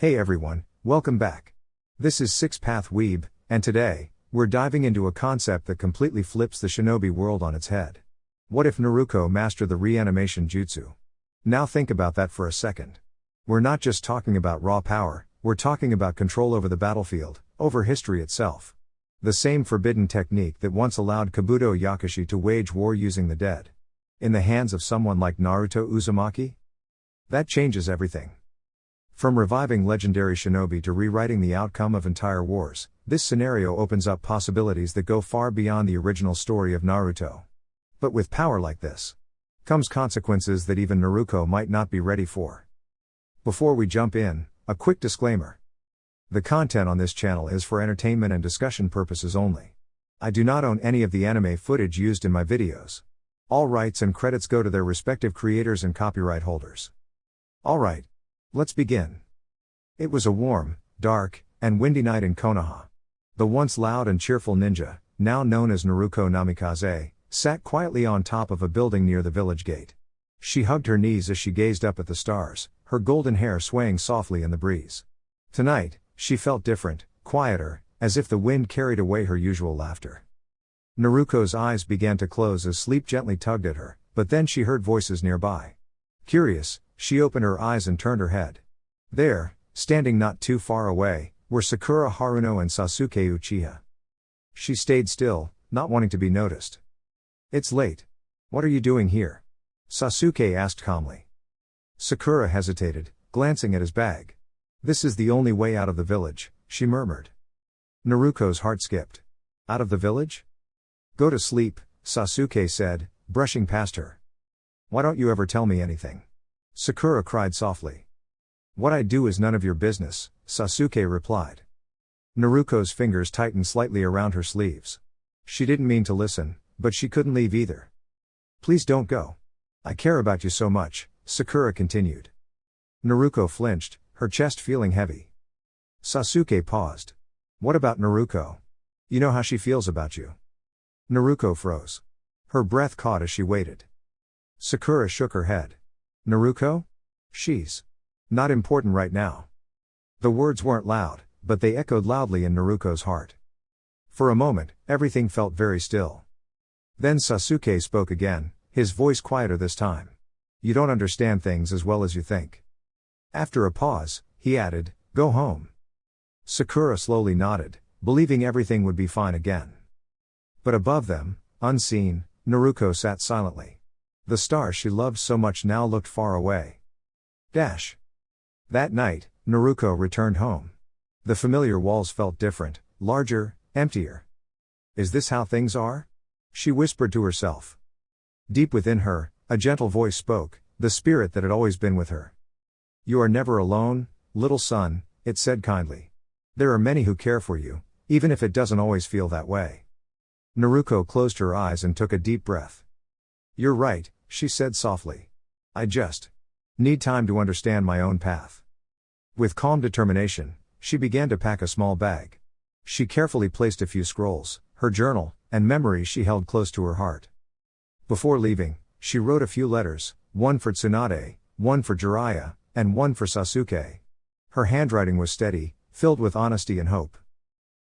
Hey everyone, welcome back. This is Six Path Weeb, and today, we're diving into a concept that completely flips the shinobi world on its head. What if Naruko mastered the reanimation jutsu? Now think about that for a second. We're not just talking about raw power, we're talking about control over the battlefield, over history itself. The same forbidden technique that once allowed Kabuto Yakushi to wage war using the dead. In the hands of someone like Naruto Uzumaki? That changes everything. From reviving legendary shinobi to rewriting the outcome of entire wars, this scenario opens up possibilities that go far beyond the original story of Naruto. But with power like this, comes consequences that even Naruko might not be ready for. Before we jump in, a quick disclaimer. The content on this channel is for entertainment and discussion purposes only. I do not own any of the anime footage used in my videos. All rights and credits go to their respective creators and copyright holders. Alright. Let's begin. It was a warm, dark, and windy night in Konoha. The once loud and cheerful ninja, now known as Naruko Namikaze, sat quietly on top of a building near the village gate. She hugged her knees as she gazed up at the stars, her golden hair swaying softly in the breeze. Tonight, she felt different, quieter, as if the wind carried away her usual laughter. Naruko's eyes began to close as sleep gently tugged at her, but then she heard voices nearby. Curious, she opened her eyes and turned her head. There, standing not too far away, were Sakura Haruno and Sasuke Uchiha. She stayed still, not wanting to be noticed. "It's late. What are you doing here?" Sasuke asked calmly. Sakura hesitated, glancing at his bag. "This is the only way out of the village," she murmured. Naruko's heart skipped. "Out of the village?" "Go to sleep," Sasuke said, brushing past her. "Why don't you ever tell me anything?" Sakura cried softly. "What I do is none of your business," Sasuke replied. Naruko's fingers tightened slightly around her sleeves. She didn't mean to listen, but she couldn't leave either. "Please don't go. I care about you so much," Sakura continued. Naruko flinched, her chest feeling heavy. Sasuke paused. "What about Naruko? You know how she feels about you." Naruko froze. Her breath caught as she waited. Sakura shook her head. "Naruko? She's not important right now." The words weren't loud, but they echoed loudly in Naruko's heart. For a moment, everything felt very still. Then Sasuke spoke again, his voice quieter this time. "You don't understand things as well as you think." After a pause, he added, "Go home." Sakura slowly nodded, believing everything would be fine again. But above them, unseen, Naruko sat silently. The stars she loved so much now looked far away. That night, Naruko returned home. The familiar walls felt different, larger, emptier. "Is this how things are?" she whispered to herself. Deep within her, a gentle voice spoke, the spirit that had always been with her. "You are never alone, little son," it said kindly. "There are many who care for you, even if it doesn't always feel that way." Naruko closed her eyes and took a deep breath. "You're right," she said softly. "I just need time to understand my own path." With calm determination, she began to pack a small bag. She carefully placed a few scrolls, her journal, and memories she held close to her heart. Before leaving, she wrote a few letters, one for Tsunade, one for Jiraiya, and one for Sasuke. Her handwriting was steady, filled with honesty and hope.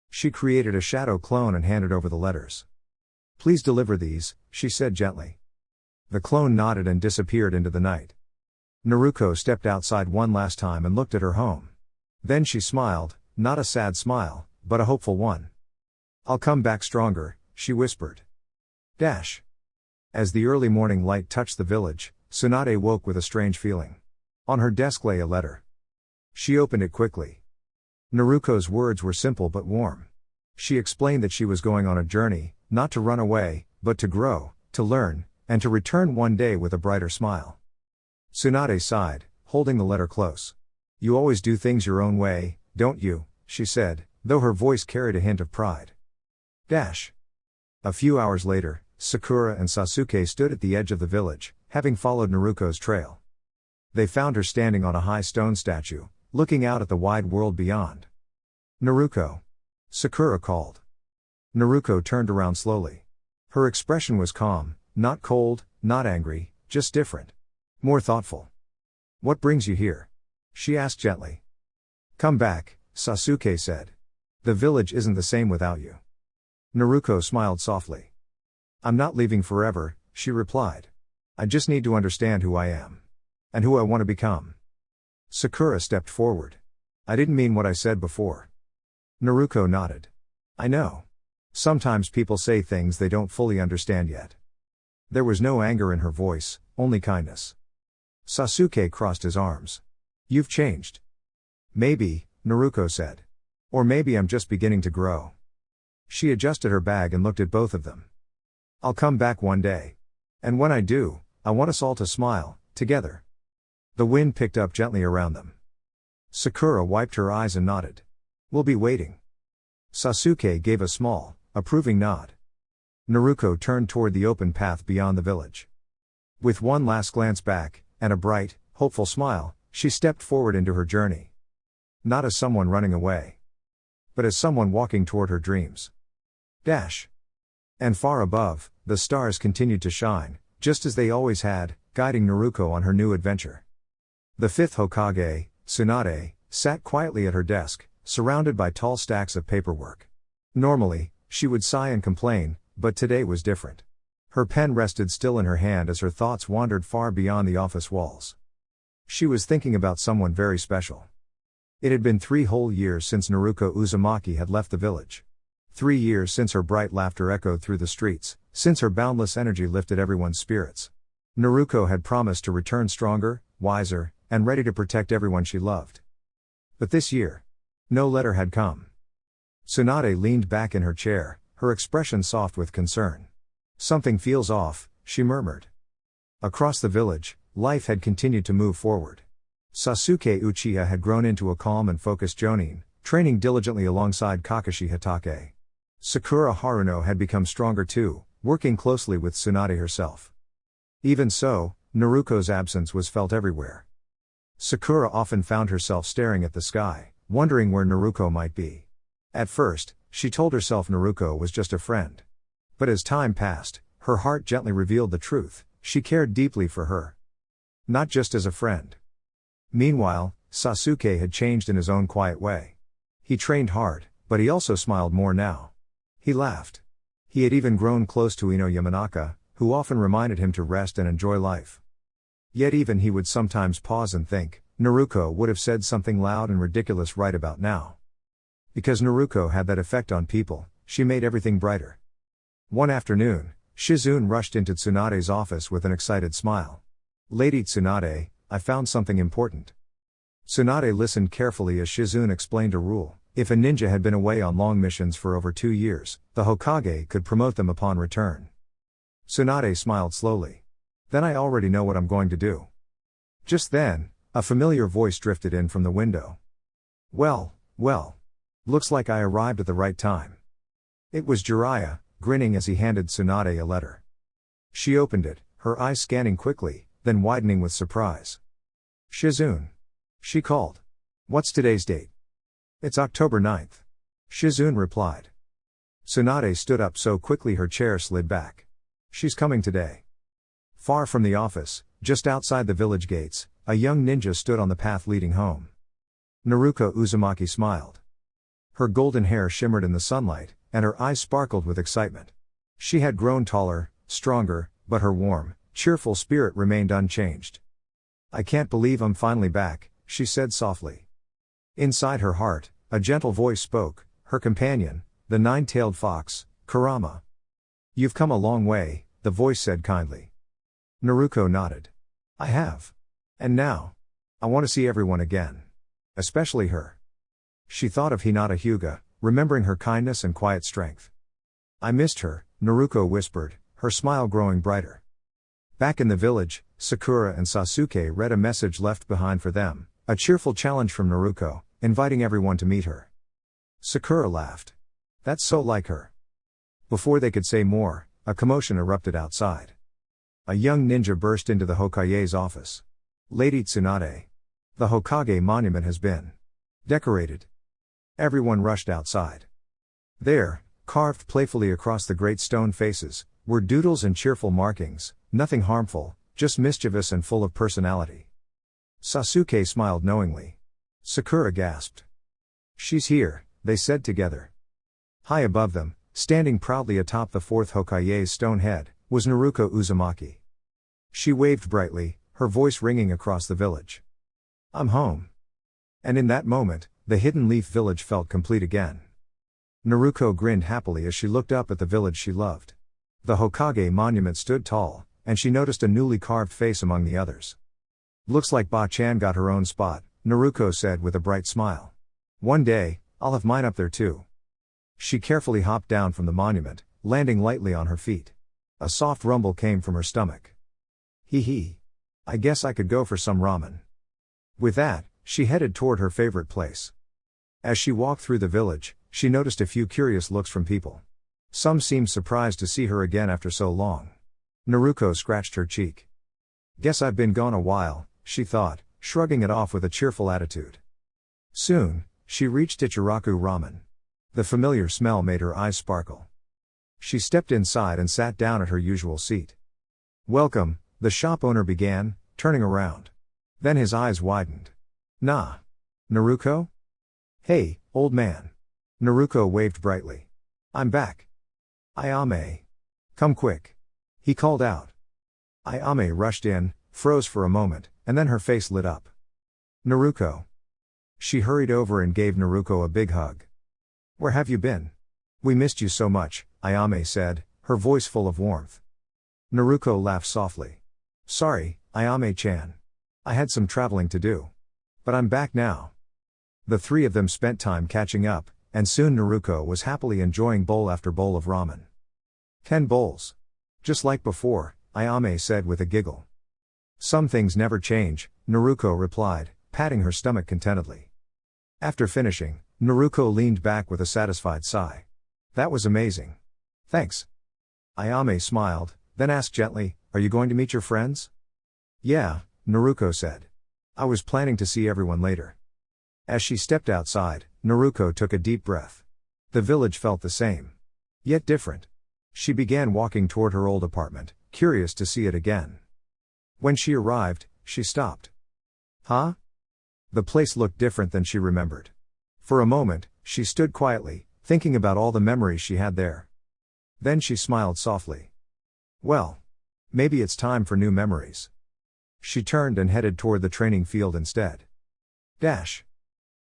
She created a shadow clone and handed over the letters. "Please deliver these," she said gently. The clone nodded and disappeared into the night. Naruko stepped outside one last time and looked at her home. Then she smiled, not a sad smile, but a hopeful one. "I'll come back stronger," she whispered. As the early morning light touched the village, Tsunade woke with a strange feeling. On her desk lay a letter. She opened it quickly. Naruko's words were simple but warm. She explained that she was going on a journey, not to run away, but to grow, to learn, and to return one day with a brighter smile. Tsunade sighed, holding the letter close. "You always do things your own way, don't you?" she said, though her voice carried a hint of pride. A few hours later, Sakura and Sasuke stood at the edge of the village, having followed Naruko's trail. They found her standing on a high stone statue, looking out at the wide world beyond. "Naruko!" Sakura called. Naruko turned around slowly. Her expression was calm, not cold, not angry, just different. More thoughtful. "What brings you here?" she asked gently. Come back, Sasuke said. The village isn't the same without you. Naruko smiled softly. I'm not leaving forever, she replied. I just need to understand who I am. And who I want to become. Sakura stepped forward. I didn't mean what I said before. Naruko nodded. I know. Sometimes people say things they don't fully understand yet. There was no anger in her voice, only kindness. Sasuke crossed his arms. You've changed. Maybe, Naruko said. Or maybe I'm just beginning to grow. She adjusted her bag and looked at both of them. I'll come back one day. And when I do, I want us all to smile, together. The wind picked up gently around them. Sakura wiped her eyes and nodded. We'll be waiting. Sasuke gave a small, approving nod. Naruko turned toward the open path beyond the village. With one last glance back, and a bright, hopeful smile, she stepped forward into her journey. Not as someone running away, but as someone walking toward her dreams. Dash. And far above, the stars continued to shine, just as they always had, guiding Naruko on her new adventure. The fifth Hokage, Tsunade, sat quietly at her desk, surrounded by tall stacks of paperwork. Normally, she would sigh and complain, but today was different. Her pen rested still in her hand as her thoughts wandered far beyond the office walls. She was thinking about someone very special. It had been 3 whole years since Naruko Uzumaki had left the village. 3 years since her bright laughter echoed through the streets, since her boundless energy lifted everyone's spirits. Naruko had promised to return stronger, wiser, and ready to protect everyone she loved. But this year, no letter had come. Tsunade leaned back in her chair, her expression soft with concern. Something feels off, she murmured. Across the village, life had continued to move forward. Sasuke Uchiha had grown into a calm and focused jonin, training diligently alongside Kakashi Hatake. Sakura Haruno had become stronger too, working closely with Tsunade herself. Even so, Naruko's absence was felt everywhere. Sakura often found herself staring at the sky, wondering where Naruko might be. At first, she told herself Naruko was just a friend. But as time passed, her heart gently revealed the truth, she cared deeply for her. Not just as a friend. Meanwhile, Sasuke had changed in his own quiet way. He trained hard, but he also smiled more now. He laughed. He had even grown close to Ino Yamanaka, who often reminded him to rest and enjoy life. Yet even he would sometimes pause and think, Naruko would have said something loud and ridiculous right about now. Because Naruko had that effect on people, she made everything brighter. One afternoon, Shizune rushed into Tsunade's office with an excited smile. Lady Tsunade, I found something important. Tsunade listened carefully as Shizune explained a rule. If a ninja had been away on long missions for over 2 years, the Hokage could promote them upon return. Tsunade smiled slowly. Then I already know what I'm going to do. Just then, a familiar voice drifted in from the window. Well. Looks like I arrived at the right time. It was Jiraiya, grinning as he handed Tsunade a letter. She opened it, her eyes scanning quickly, then widening with surprise. Shizune. She called. What's today's date? It's October 9th. Shizune replied. Tsunade stood up so quickly her chair slid back. She's coming today. Far from the office, just outside the village gates, a young ninja stood on the path leading home. Naruko Uzumaki smiled. Her golden hair shimmered in the sunlight, and her eyes sparkled with excitement. She had grown taller, stronger, but her warm, cheerful spirit remained unchanged. I can't believe I'm finally back, she said softly. Inside her heart, a gentle voice spoke, her companion, the nine-tailed fox, Kurama. You've come a long way, the voice said kindly. Naruko nodded. I have. And now, I want to see everyone again. Especially her. She thought of Hinata Hyuga, remembering her kindness and quiet strength. I missed her, Naruko whispered, her smile growing brighter. Back in the village, Sakura and Sasuke read a message left behind for them, a cheerful challenge from Naruko, inviting everyone to meet her. Sakura laughed. That's so like her. Before they could say more, a commotion erupted outside. A young ninja burst into the Hokage's office. Lady Tsunade. The Hokage monument has been decorated. Everyone rushed outside. There, carved playfully across the great stone faces, were doodles and cheerful markings, nothing harmful, just mischievous and full of personality. Sasuke smiled knowingly. Sakura gasped. She's here, they said together. High above them, standing proudly atop the fourth Hokage's stone head, was Naruko Uzumaki. She waved brightly, her voice ringing across the village. I'm home. And in that moment, the Hidden Leaf village felt complete again. Naruko grinned happily as she looked up at the village she loved. The Hokage monument stood tall, and she noticed a newly carved face among the others. Looks like Ba-chan got her own spot, Naruko said with a bright smile. One day, I'll have mine up there too. She carefully hopped down from the monument, landing lightly on her feet. A soft rumble came from her stomach. Hee hee. I guess I could go for some ramen. With that, she headed toward her favorite place. As she walked through the village, she noticed a few curious looks from people. Some seemed surprised to see her again after so long. Naruko scratched her cheek. Guess I've been gone a while, she thought, shrugging it off with a cheerful attitude. Soon, she reached Ichiraku Ramen. The familiar smell made her eyes sparkle. She stepped inside and sat down at her usual seat. Welcome, the shop owner began, turning around. Then his eyes widened. Nah. Naruko? Hey, old man. Naruko waved brightly. I'm back. Ayame. Come quick. He called out. Ayame rushed in, froze for a moment, and then her face lit up. Naruko. She hurried over and gave Naruko a big hug. Where have you been? We missed you so much, Ayame said, her voice full of warmth. Naruko laughed softly. Sorry, Ayame-chan. I had some traveling to do. But I'm back now. The three of them spent time catching up, and soon Naruko was happily enjoying bowl after bowl of ramen. 10 bowls. Just like before, Ayame said with a giggle. Some things never change, Naruko replied, patting her stomach contentedly. After finishing, Naruko leaned back with a satisfied sigh. That was amazing. Thanks. Ayame smiled, then asked gently, Are you going to meet your friends? Yeah, Naruko said. I was planning to see everyone later. As she stepped outside, Naruko took a deep breath. The village felt the same. Yet different. She began walking toward her old apartment, curious to see it again. When she arrived, she stopped. Huh? The place looked different than she remembered. For a moment, she stood quietly, thinking about all the memories she had there. Then she smiled softly. Well, maybe it's time for new memories. She turned and headed toward the training field instead. Dash.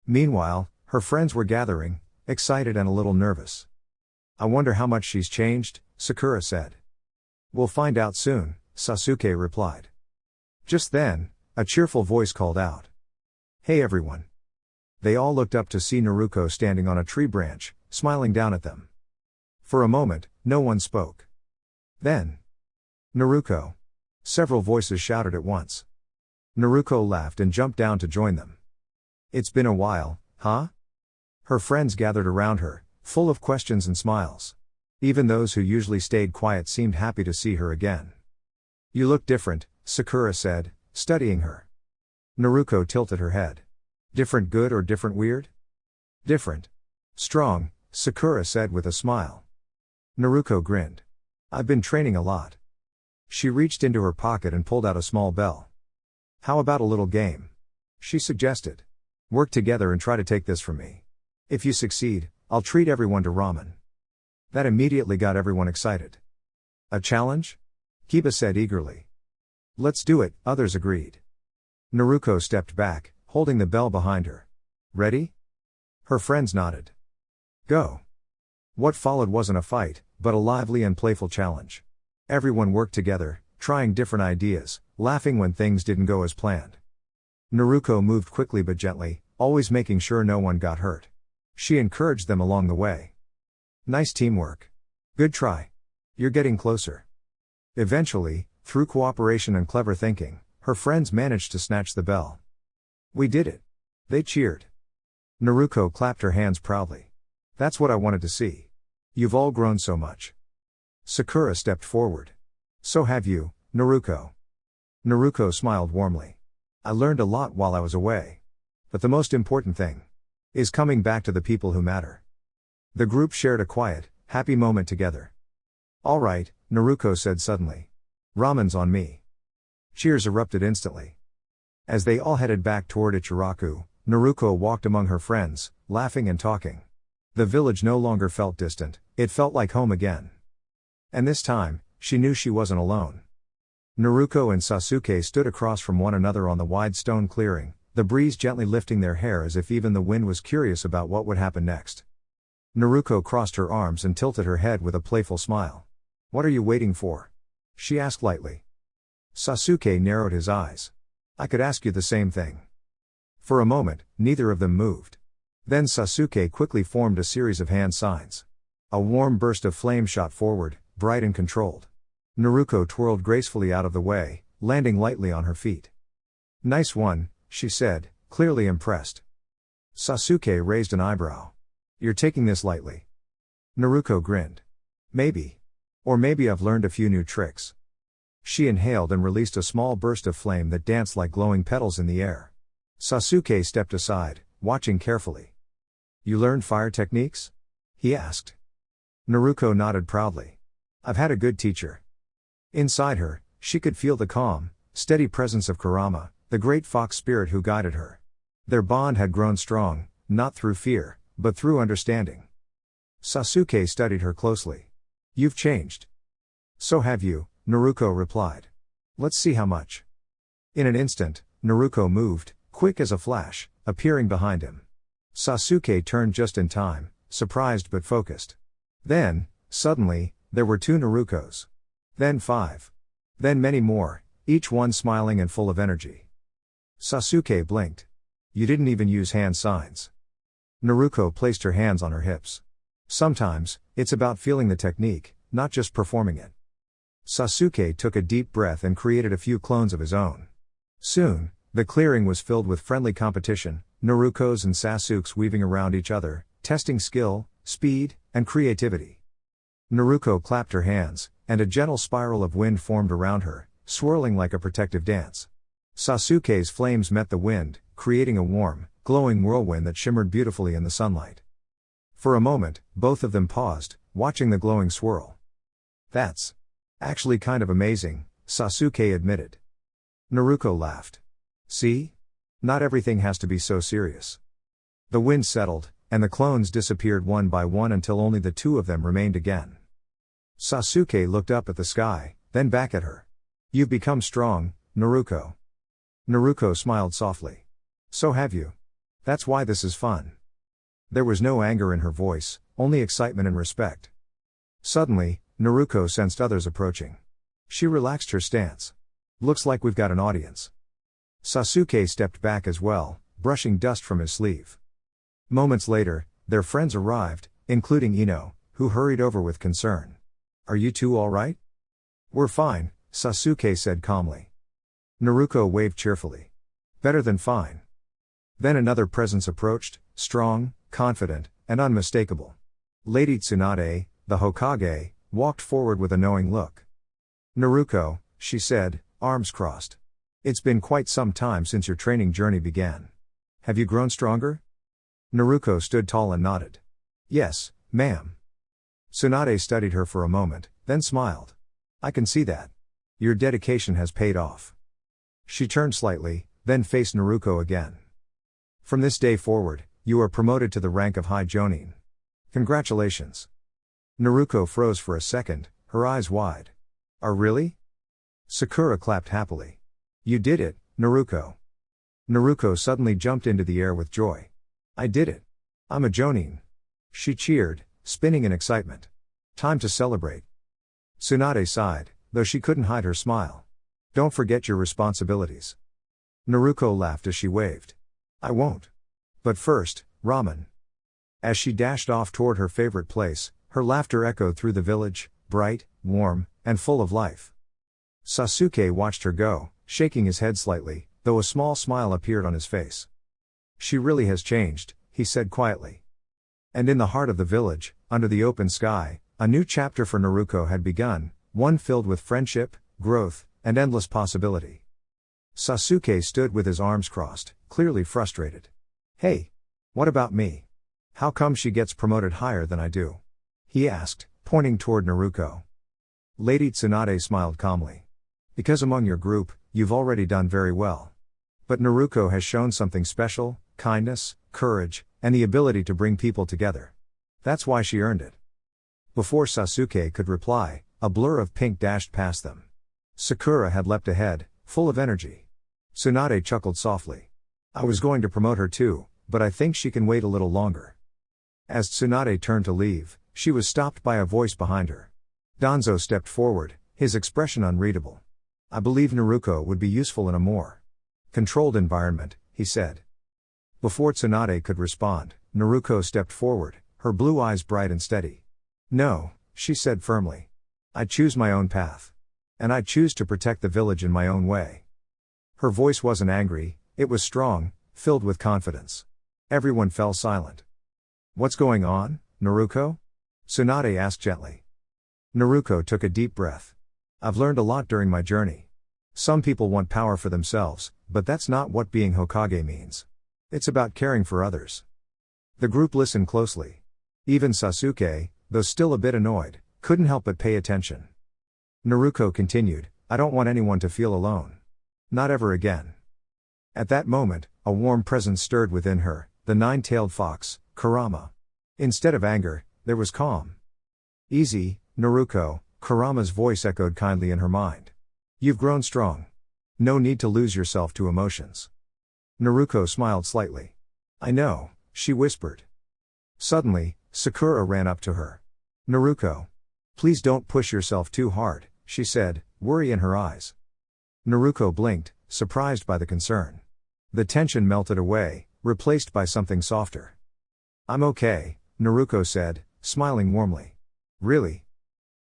Meanwhile, her friends were gathering, excited and a little nervous. I wonder how much she's changed, Sakura said. We'll find out soon, Sasuke replied. Just then, a cheerful voice called out. Hey everyone. They all looked up to see Naruko standing on a tree branch, smiling down at them. For a moment, no one spoke. Then, Naruko. Several voices shouted at once. Naruko laughed and jumped down to join them. It's been a while, huh? Her friends gathered around her, full of questions and smiles. Even those who usually stayed quiet seemed happy to see her again. You look different, Sakura said, studying her. Naruko tilted her head. Different good or different weird? Different. Strong, Sakura said with a smile. Naruko grinned. I've been training a lot. She reached into her pocket and pulled out a small bell. How about a little game? She suggested. Work together and try to take this from me. If you succeed, I'll treat everyone to ramen. That immediately got everyone excited. A challenge? Kiba said eagerly. Let's do it, others agreed. Naruko stepped back, holding the bell behind her. Ready? Her friends nodded. Go. What followed wasn't a fight, but a lively and playful challenge. Everyone worked together, trying different ideas, laughing when things didn't go as planned. Naruko moved quickly but gently, always making sure no one got hurt. She encouraged them along the way. Nice teamwork. Good try. You're getting closer. Eventually, through cooperation and clever thinking, her friends managed to snatch the bell. We did it. They cheered. Naruko clapped her hands proudly. That's what I wanted to see. You've all grown so much. Sakura stepped forward. So have you, Naruko. Naruko smiled warmly. I learned a lot while I was away. But the most important thing is coming back to the people who matter. The group shared a quiet, happy moment together. All right, Naruko said suddenly. Ramen's on me. Cheers erupted instantly. As they all headed back toward Ichiraku, Naruko walked among her friends, laughing and talking. The village no longer felt distant, it felt like home again. And this time, she knew she wasn't alone. Naruko and Sasuke stood across from one another on the wide stone clearing, the breeze gently lifting their hair as if even the wind was curious about what would happen next. Naruko crossed her arms and tilted her head with a playful smile. "What are you waiting for?" she asked lightly. Sasuke narrowed his eyes. "I could ask you the same thing." For a moment, neither of them moved. Then Sasuke quickly formed a series of hand signs. A warm burst of flame shot forward, bright and controlled. Naruko twirled gracefully out of the way, landing lightly on her feet. "Nice one," she said, clearly impressed. Sasuke raised an eyebrow. "You're taking this lightly." Naruko grinned. "Maybe. Or maybe I've learned a few new tricks." She inhaled and released a small burst of flame that danced like glowing petals in the air. Sasuke stepped aside, watching carefully. "You learned fire techniques?" he asked. Naruko nodded proudly. "I've had a good teacher." Inside her, she could feel the calm, steady presence of Kurama, the great fox spirit who guided her. Their bond had grown strong, not through fear, but through understanding. Sasuke studied her closely. "You've changed." "So have you," Naruko replied. "Let's see how much." In an instant, Naruko moved, quick as a flash, appearing behind him. Sasuke turned just in time, surprised but focused. Then, suddenly, there were 2 Narukos. Then 5. Then many more, each one smiling and full of energy. Sasuke blinked. "You didn't even use hand signs." Naruko placed her hands on her hips. "Sometimes, it's about feeling the technique, not just performing it." Sasuke took a deep breath and created a few clones of his own. Soon, the clearing was filled with friendly competition, Narukos and Sasukes weaving around each other, testing skill, speed, and creativity. Naruko clapped her hands, and a gentle spiral of wind formed around her, swirling like a protective dance. Sasuke's flames met the wind, creating a warm, glowing whirlwind that shimmered beautifully in the sunlight. For a moment, both of them paused, watching the glowing swirl. "That's actually kind of amazing," Sasuke admitted. Naruko laughed. "See? Not everything has to be so serious." The wind settled, and the clones disappeared one by one until only the 2 of them remained again. Sasuke looked up at the sky, then back at her. "You've become strong, Naruko." Naruko smiled softly. "So have you. That's why this is fun." There was no anger in her voice, only excitement and respect. Suddenly, Naruko sensed others approaching. She relaxed her stance. "Looks like we've got an audience." Sasuke stepped back as well, brushing dust from his sleeve. Moments later, their friends arrived, including Ino, who hurried over with concern. "Are you 2 all right?" "We're fine," Sasuke said calmly. Naruko waved cheerfully. "Better than fine." Then another presence approached, strong, confident, and unmistakable. Lady Tsunade, the Hokage, walked forward with a knowing look. "Naruko," she said, arms crossed. "It's been quite some time since your training journey began. Have you grown stronger?" Naruko stood tall and nodded. "Yes, ma'am." Tsunade studied her for a moment, then smiled. "I can see that. Your dedication has paid off." She turned slightly, then faced Naruko again. "From this day forward, you are promoted to the rank of High Jonin. Congratulations." Naruko froze for a second, her eyes wide. "Are really?" Sakura clapped happily. "You did it, Naruko." Naruko suddenly jumped into the air with joy. "I did it. I'm a Jonin." She cheered, spinning in excitement. "Time to celebrate." Tsunade sighed, though she couldn't hide her smile. "Don't forget your responsibilities." Naruko laughed as she waved. "I won't. But first, ramen." As she dashed off toward her favorite place, her laughter echoed through the village, bright, warm, and full of life. Sasuke watched her go, shaking his head slightly, though a small smile appeared on his face. "She really has changed," he said quietly. And in the heart of the village, under the open sky, a new chapter for Naruko had begun, one filled with friendship, growth, and endless possibility. Sasuke stood with his arms crossed, clearly frustrated. "Hey! What about me? How come she gets promoted higher than I do?" he asked, pointing toward Naruko. Lady Tsunade smiled calmly. "Because among your group, you've already done very well. But Naruko has shown something special, kindness, courage, and the ability to bring people together. That's why she earned it. Before Sasuke could reply, a blur of pink dashed past them. Sakura had leapt ahead, full of energy. Tsunade chuckled softly. I was going to promote her too, but I think she can wait a little longer. As Tsunade turned to leave, she was stopped by a voice behind her. Danzo stepped forward, his expression unreadable. I believe Naruko would be useful in a more controlled environment, he said. Before Tsunade could respond, Naruko stepped forward, her blue eyes bright and steady. No, she said firmly. I choose my own path. And I choose to protect the village in my own way. Her voice wasn't angry, it was strong, filled with confidence. Everyone fell silent. What's going on, Naruko? Tsunade asked gently. Naruko took a deep breath. I've learned a lot during my journey. Some people want power for themselves, but that's not what being Hokage means. It's about caring for others. The group listened closely. Even Sasuke, though still a bit annoyed, couldn't help but pay attention. Naruko continued, I don't want anyone to feel alone. Not ever again. At that moment, a warm presence stirred within her, the nine-tailed fox, Kurama. Instead of anger, there was calm. Easy, Naruko, Kurama's voice echoed kindly in her mind. You've grown strong. No need to lose yourself to emotions. Naruko smiled slightly. I know, she whispered. Suddenly, Sakura ran up to her. Naruko. Please don't push yourself too hard, she said, worry in her eyes. Naruko blinked, surprised by the concern. The tension melted away, replaced by something softer. I'm okay, Naruko said, smiling warmly. Really?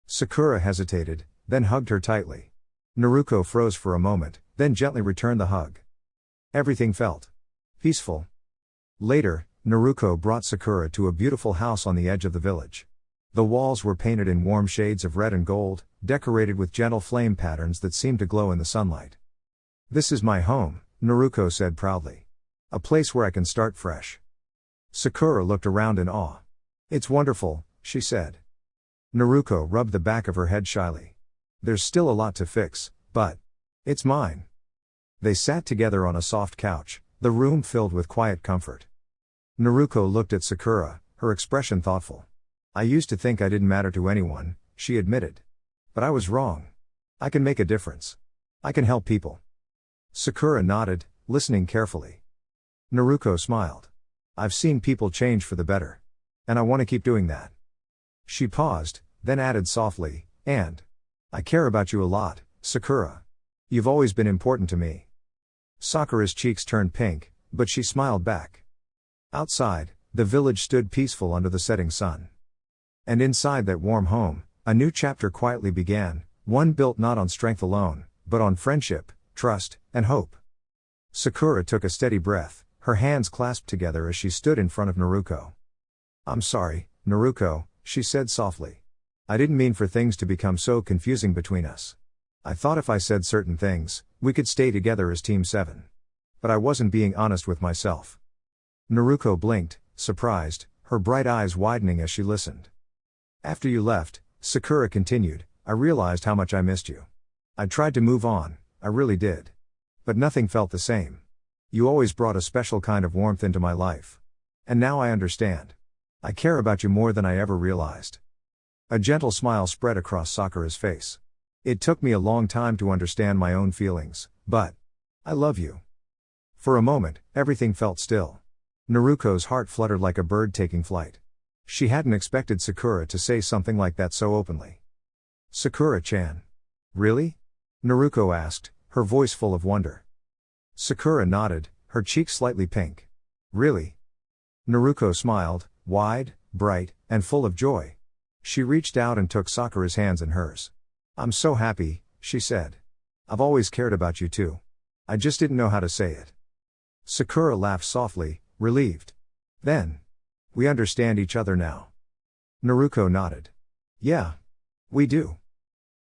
Sakura hesitated, then hugged her tightly. Naruko froze for a moment, then gently returned the hug. Everything felt peaceful. Later, Naruko brought Sakura to a beautiful house on the edge of the village. The walls were painted in warm shades of red and gold, decorated with gentle flame patterns that seemed to glow in the sunlight. This is my home, Naruko said proudly. A place where I can start fresh. Sakura looked around in awe. It's wonderful, she said. Naruko rubbed the back of her head shyly. There's still a lot to fix, but it's mine. They sat together on a soft couch, the room filled with quiet comfort. Naruko looked at Sakura, her expression thoughtful. I used to think I didn't matter to anyone, she admitted. But I was wrong. I can make a difference. I can help people. Sakura nodded, listening carefully. Naruko smiled. I've seen people change for the better. And I want to keep doing that. She paused, then added softly, and I care about you a lot, Sakura. You've always been important to me. Sakura's cheeks turned pink, but she smiled back. Outside, the village stood peaceful under the setting sun. And inside that warm home, a new chapter quietly began, one built not on strength alone, but on friendship, trust, and hope. Sakura took a steady breath, her hands clasped together as she stood in front of Naruko. I'm sorry, Naruko, she said softly. I didn't mean for things to become so confusing between us. I thought if I said certain things, we could stay together as Team 7. But I wasn't being honest with myself. Naruko blinked, surprised, her bright eyes widening as she listened. After you left, Sakura continued, I realized how much I missed you. I tried to move on, I really did. But nothing felt the same. You always brought a special kind of warmth into my life. And now I understand. I care about you more than I ever realized. A gentle smile spread across Sakura's face. It took me a long time to understand my own feelings, but I love you. For a moment, everything felt still. Naruko's heart fluttered like a bird taking flight. She hadn't expected Sakura to say something like that so openly. Sakura-chan. Really? Naruko asked, her voice full of wonder. Sakura nodded, her cheeks slightly pink. Really? Naruko smiled, wide, bright, and full of joy. She reached out and took Sakura's hands in hers. I'm so happy, she said. I've always cared about you too. I just didn't know how to say it. Sakura laughed softly, relieved. Then, we understand each other now. Naruko nodded. Yeah. We do.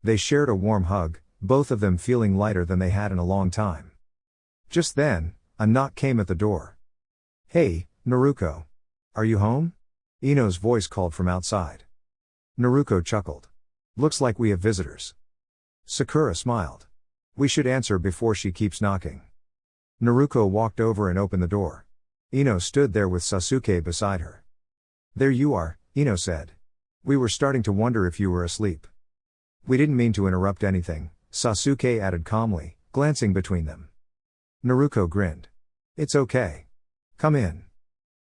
They shared a warm hug, both of them feeling lighter than they had in a long time. Just then, a knock came at the door. Hey, Naruko. Are you home? Ino's voice called from outside. Naruko chuckled. Looks like we have visitors. Sakura smiled. We should answer before she keeps knocking. Naruko walked over and opened the door. Ino stood there with Sasuke beside her. There you are, Ino said. We were starting to wonder if you were asleep. We didn't mean to interrupt anything, Sasuke added calmly, glancing between them. Naruko grinned. It's okay. Come in.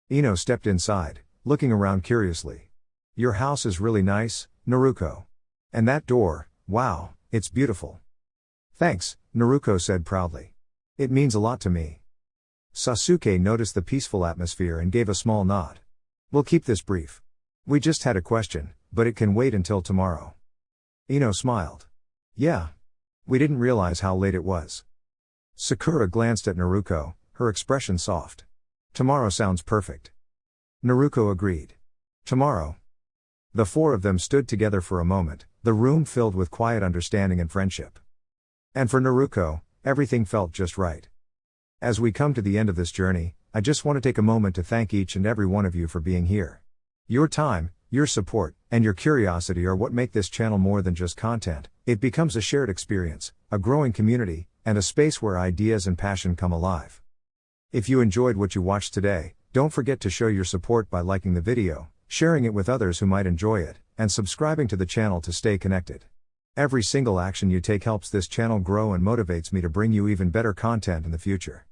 Ino stepped inside, looking around curiously. Your house is really nice, Naruko. And that door, wow, it's beautiful. Thanks, Naruko said proudly. It means a lot to me. Sasuke noticed the peaceful atmosphere and gave a small nod. We'll keep this brief. We just had a question, but it can wait until tomorrow. Ino smiled. Yeah. We didn't realize how late it was. Sakura glanced at Naruko, her expression soft. Tomorrow sounds perfect. Naruko agreed. Tomorrow. The four of them stood together for a moment, the room filled with quiet understanding and friendship. And for Naruko, everything felt just right. As we come to the end of this journey, I just want to take a moment to thank each and every one of you for being here. Your time, your support, and your curiosity are what make this channel more than just content. It becomes a shared experience, a growing community, and a space where ideas and passion come alive. If you enjoyed what you watched today, don't forget to show your support by liking the video, sharing it with others who might enjoy it, and subscribing to the channel to stay connected. Every single action you take helps this channel grow and motivates me to bring you even better content in the future.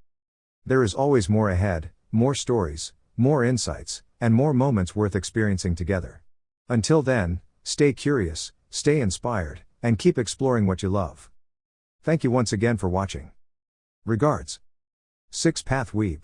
There is always more ahead, more stories, more insights, and more moments worth experiencing together. Until then, stay curious, stay inspired, and keep exploring what you love. Thank you once again for watching. Regards. 6 Path Weeb.